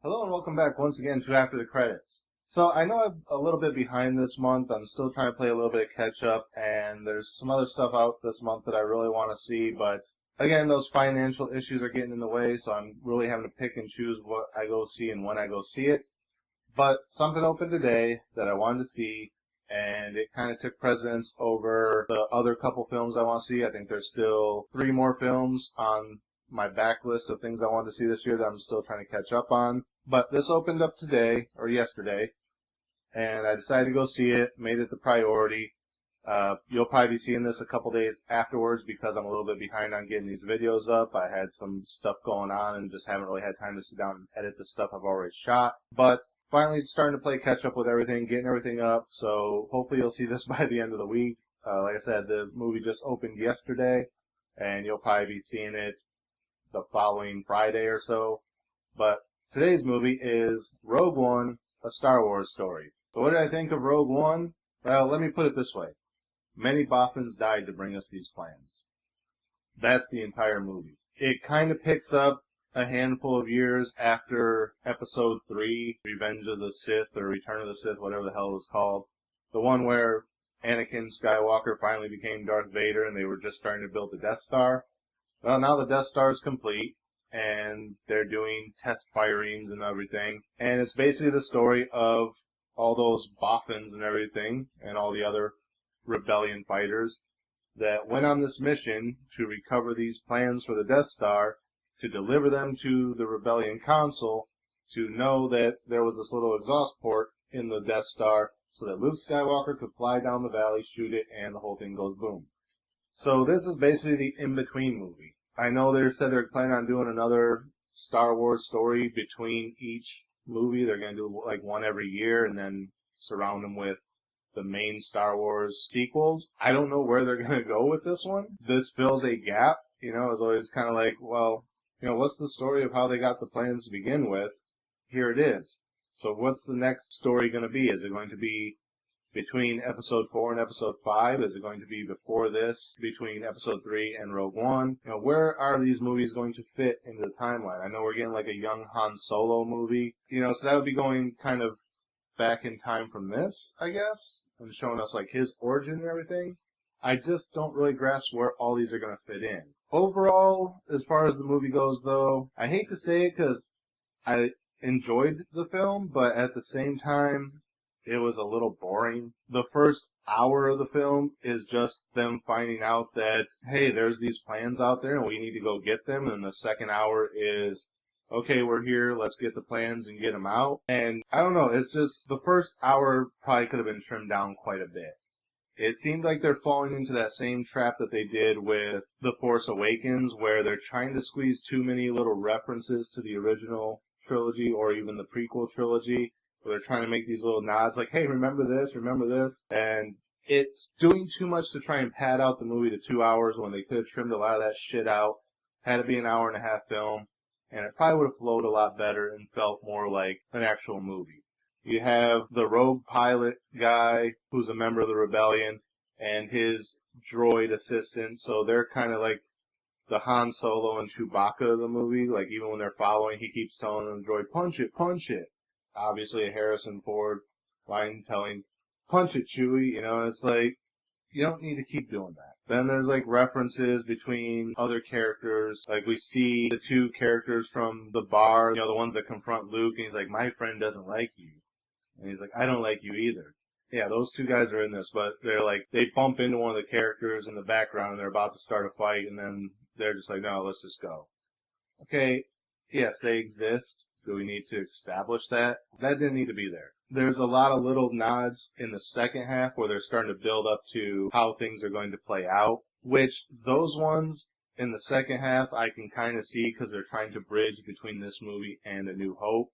Hello and welcome back once again to After the Credits. So I know I'm a little bit behind this month. I'm still trying to play a little bit of catch up, and there's some other stuff out this month that I really want to see, but again, those financial issues are getting in the way, so I'm really having to pick and choose what I go see and when I go see it. But something opened today that I wanted to see, and it kind of took precedence over the other couple films I want to see. I think there's still 3 more films on my backlist of things I want to see this year that I'm still trying to catch up on. But this opened up today, or yesterday, and I decided to go see it, made it the priority. You'll probably be seeing this a couple days afterwards because I'm a little bit behind on getting these videos up. I had some stuff going on and just haven't really had time to sit down and edit the stuff I've already shot. But finally starting to play catch up with everything, getting everything up, so hopefully you'll see this by the end of the week. Like I said, the movie just opened yesterday, and you'll probably be seeing it the following Friday or so. But today's movie is Rogue One, a Star Wars story. So what did I think of Rogue One? Well, let me put it this way. Many Boffins died to bring us these plans. That's the entire movie. It kind of picks up a handful of years after Episode 3, Revenge of the Sith, or Return of the Sith, whatever the hell it was called. The one where Anakin Skywalker finally became Darth Vader and they were just starting to build the Death Star. Well, now the Death Star is complete, and they're doing test firings and everything. And it's basically the story of all those Boffins and everything, and all the other rebellion fighters that went on this mission to recover these plans for the Death Star, to deliver them to the rebellion council, to know that there was this little exhaust port in the Death Star, so that Luke Skywalker could fly down the valley, shoot it, and the whole thing goes boom. So this is basically the in-between movie. I know they said they're planning on doing another Star Wars story between each movie. They're going to do like one every year and then surround them with the main Star Wars sequels. I don't know where they're going to go with this one. This fills a gap. You know, it's always kind of like, well, you know, what's the story of how they got the plans to begin with? Here it is. So what's the next story going to be? Is it going to be between Episode 4 and Episode 5? Is it going to be before this, between Episode 3 and Rogue One? You know, where are these movies going to fit into the timeline? I know we're getting like a young Han Solo movie. You know, so that would be going kind of back in time from this, I guess, and showing us like his origin and everything. I just don't really grasp where all these are going to fit in. Overall, as far as the movie goes, though, I hate to say it because I enjoyed the film, but at the same time, it was a little boring. The first hour of the film is just them finding out that, hey, there's these plans out there and we need to go get them. And the second hour is, okay, we're here, let's get the plans and get them out. And I don't know, it's just the first hour probably could have been trimmed down quite a bit. It seemed like they're falling into that same trap that they did with The Force Awakens, where they're trying to squeeze too many little references to the original trilogy or even the prequel trilogy. Where they're trying to make these little nods like, hey, remember this, and it's doing too much to try and pad out the movie to 2 hours when they could have trimmed a lot of that shit out, had it be an hour and a half film, and it probably would have flowed a lot better and felt more like an actual movie. You have the rogue pilot guy who's a member of the rebellion and his droid assistant, so they're kind of like the Han Solo and Chewbacca of the movie. Like, even when they're following, he keeps telling the droid, punch it, punch it. Obviously a Harrison Ford line telling, punch it, Chewie, you know, it's like, you don't need to keep doing that. Then there's like references between other characters, like we see the 2 characters from the bar, you know, the ones that confront Luke, and he's like, my friend doesn't like you. And he's like, I don't like you either. Yeah, those 2 guys are in this, but they're like, they bump into one of the characters in the background and they're about to start a fight, and then they're just like, no, let's just go. Okay, yes, they exist. Do we need to establish that? That didn't need to be there. There's a lot of little nods in the second half where they're starting to build up to how things are going to play out, which those ones in the second half I can kind of see because they're trying to bridge between this movie and A New Hope.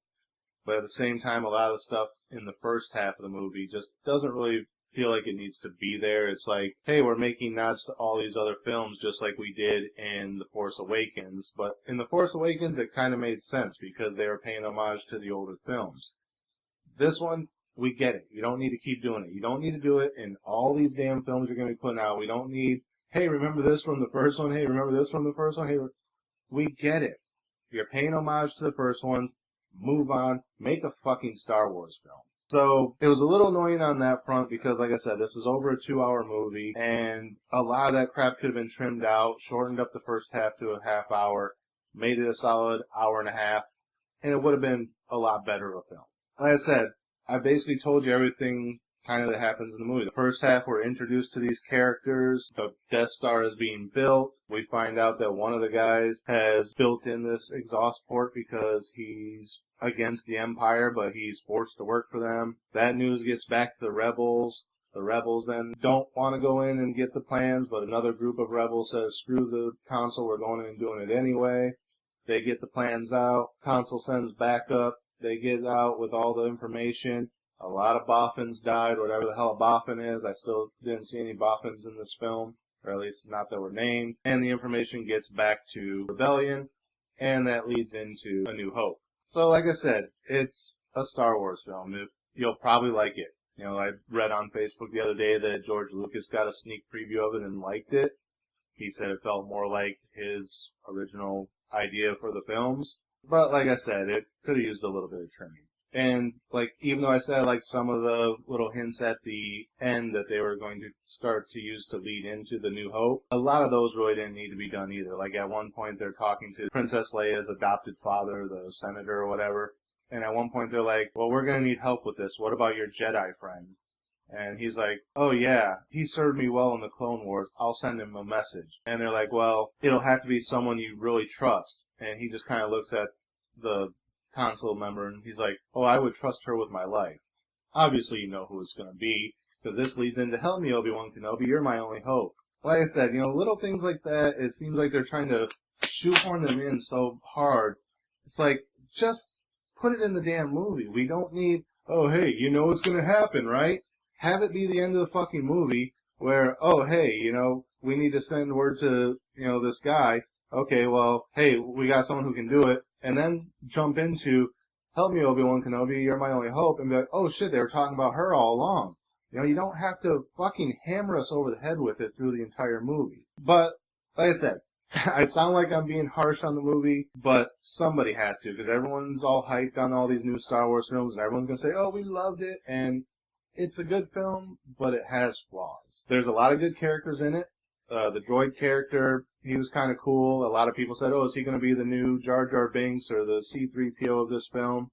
But at the same time, a lot of the stuff in the first half of the movie just doesn't really feel like it needs to be there. It's like, hey, we're making nods to all these other films just like we did in The Force Awakens. But in The Force Awakens, it kind of made sense because they were paying homage to the older films. This one, we get it. You don't need to keep doing it. You don't need to do it in all these damn films you're going to be putting out. We don't need, hey, remember this from the first one? Hey, remember this from the first one? Hey, we get it. You're paying homage to the first ones. move on, make a fucking Star Wars film. So it was a little annoying on that front because, like I said, this is over a 2-hour movie, and a lot of that crap could have been trimmed out, shortened up the first half to a half hour, made it a solid hour and a half, and it would have been a lot better of a film. Like I said, I basically told you everything kind of that happens in the movie. The first half, we're introduced to these characters. The Death Star is being built. We find out that one of the guys has built in this exhaust port because he's against the Empire, but he's forced to work for them. That news gets back to the Rebels. The Rebels then don't want to go in and get the plans, but another group of Rebels says, screw the Council, we're going in and doing it anyway. They get the plans out. Council sends backup. They get out with all the information. A lot of Boffins died, whatever the hell a Boffin is. I still didn't see any Boffins in this film, or at least not that were named. And the information gets back to Rebellion, and that leads into A New Hope. So, like I said, it's a Star Wars film. You'll probably like it. You know, I read on Facebook the other day that George Lucas got a sneak preview of it and liked it. He said it felt more like his original idea for the films. But like I said, it could have used a little bit of trimming. And, like, even though I said I liked some of the little hints at the end that they were going to start to use to lead into The New Hope, a lot of those really didn't need to be done either. Like, at one point they're talking to Princess Leia's adopted father, the senator or whatever, and at one point they're like, well, we're going to need help with this. What about your Jedi friend? And he's like, oh yeah, he served me well in the Clone Wars. I'll send him a message. And they're like, well, it'll have to be someone you really trust. And he just kind of looks at the Council member and he's like, oh, I would trust her with my life. Obviously you know who it's going to be, because this leads into help me, Obi-Wan Kenobi, you're my only hope. Like I said, you know, little things like that, it seems like they're trying to shoehorn them in so hard. It's like, just put it in the damn movie. We don't need, oh hey, you know what's going to happen, right? Have it be the end of the fucking movie where, oh hey, you know, we need to send word to, you know, this guy. Okay, well, hey, we got someone who can do it. And then jump into, help me, Obi-Wan Kenobi, you're my only hope, and be like, oh shit, they were talking about her all along. You know, you don't have to fucking hammer us over the head with it through the entire movie. But, like I said, I sound like I'm being harsh on the movie, but somebody has to, because everyone's all hyped on all these new Star Wars films, and everyone's going to say, oh, we loved it, and it's a good film, but it has flaws. There's a lot of good characters in it. The droid character, he was kind of cool. A lot of people said, oh, is he going to be the new Jar Jar Binks or the C-3PO of this film?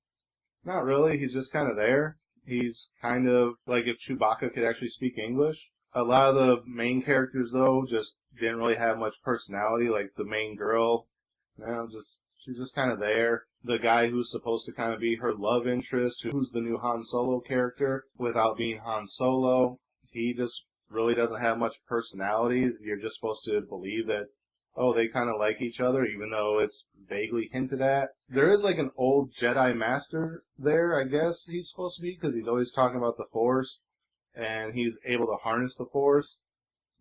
Not really. He's just kind of there. He's kind of like if Chewbacca could actually speak English. A lot of the main characters, though, just didn't really have much personality. Like the main girl, you know, she's just kind of there. The guy who's supposed to kind of be her love interest, who's the new Han Solo character, without being Han Solo, he just really doesn't have much personality. You're just supposed to believe that, oh, they kind of like each other, even though it's vaguely hinted at. There is like an old Jedi Master there, I guess he's supposed to be, because he's always talking about the Force, and he's able to harness the Force,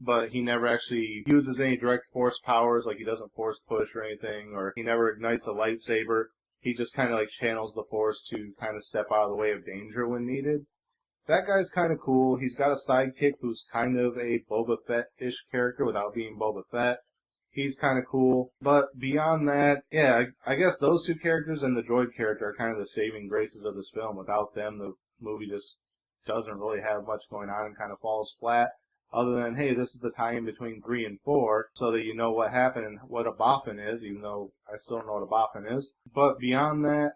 but he never actually uses any direct Force powers, like he doesn't Force push or anything, or he never ignites a lightsaber. He just kind of like channels the Force to kind of step out of the way of danger when needed. That guy's kind of cool. He's got a sidekick who's kind of a Boba Fett-ish character without being Boba Fett. He's kind of cool. But beyond that, yeah, I guess those two characters and the droid character are kind of the saving graces of this film. Without them, the movie just doesn't really have much going on and kind of falls flat. Other than, hey, this is the tie-in between 3 and 4, so that you know what happened and what a boffin is, even though I still don't know what a boffin is. But beyond that,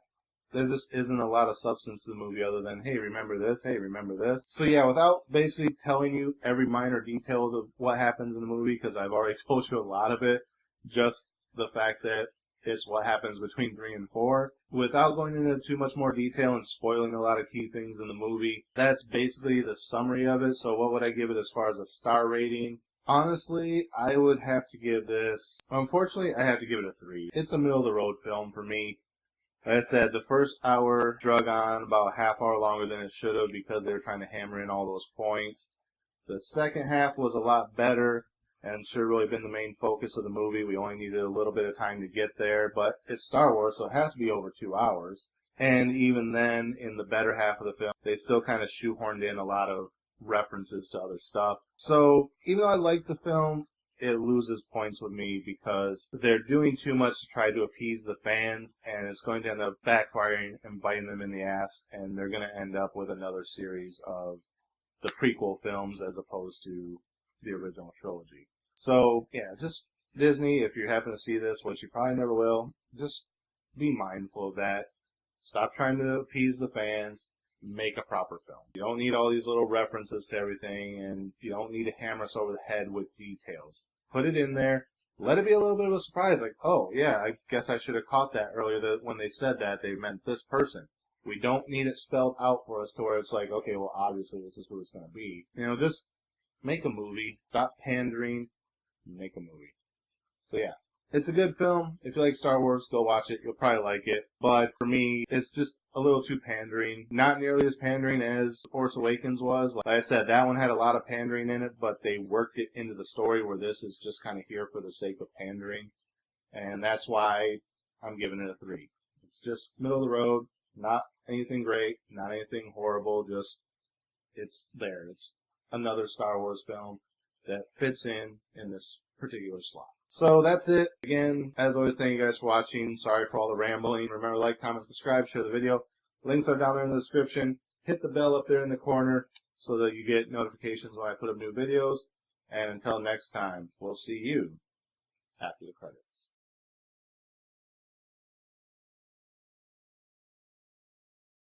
there just isn't a lot of substance to the movie other than, hey, remember this, hey, remember this. So yeah, without basically telling you every minor detail of what happens in the movie, because I've already told you a lot of it, just the fact that it's what happens between 3 and 4, without going into too much more detail and spoiling a lot of key things in the movie, that's basically the summary of it. So what would I give it as far as a star rating? Honestly, I would have to give this, unfortunately, I have to give it a 3. It's a middle-of-the-road film for me. Like I said, the first hour drug on about a half hour longer than it should have because they were trying to hammer in all those points. The second half was a lot better and should have really been the main focus of the movie. We only needed a little bit of time to get there, but it's Star Wars, so it has to be over 2 hours. And even then, in the better half of the film, they still kind of shoehorned in a lot of references to other stuff. So, even though I liked the film, it loses points with me because they're doing too much to try to appease the fans, and it's going to end up backfiring and biting them in the ass, and they're going to end up with another series of the prequel films as opposed to the original trilogy. So, yeah, just Disney, if you happen to see this, which you probably never will, just be mindful of that. Stop trying to appease the fans. Make a proper film. You don't need all these little references to everything, and you don't need to hammer us over the head with details. Put it in there. Let it be a little bit of a surprise, like, oh, yeah, I guess I should have caught that earlier, that when they said that, they meant this person. We don't need it spelled out for us to where it's like, okay, well, obviously this is what it's going to be. You know, just make a movie. Stop pandering. Make a movie. So, yeah. It's a good film. If you like Star Wars, go watch it. You'll probably like it. But for me, it's just a little too pandering. Not nearly as pandering as The Force Awakens was. Like I said, that one had a lot of pandering in it, but they worked it into the story where this is just kind of here for the sake of pandering. And that's why I'm giving it a 3. It's just middle of the road. Not anything great. Not anything horrible. Just, it's there. It's another Star Wars film that fits in this particular slot. So that's it. Again, as always, thank you guys for watching. Sorry for all the rambling. Remember, like, comment, subscribe, share the video. Links are down there in the description. Hit the bell up there in the corner so that you get notifications when I put up new videos. And until next time, we'll see you after the credits.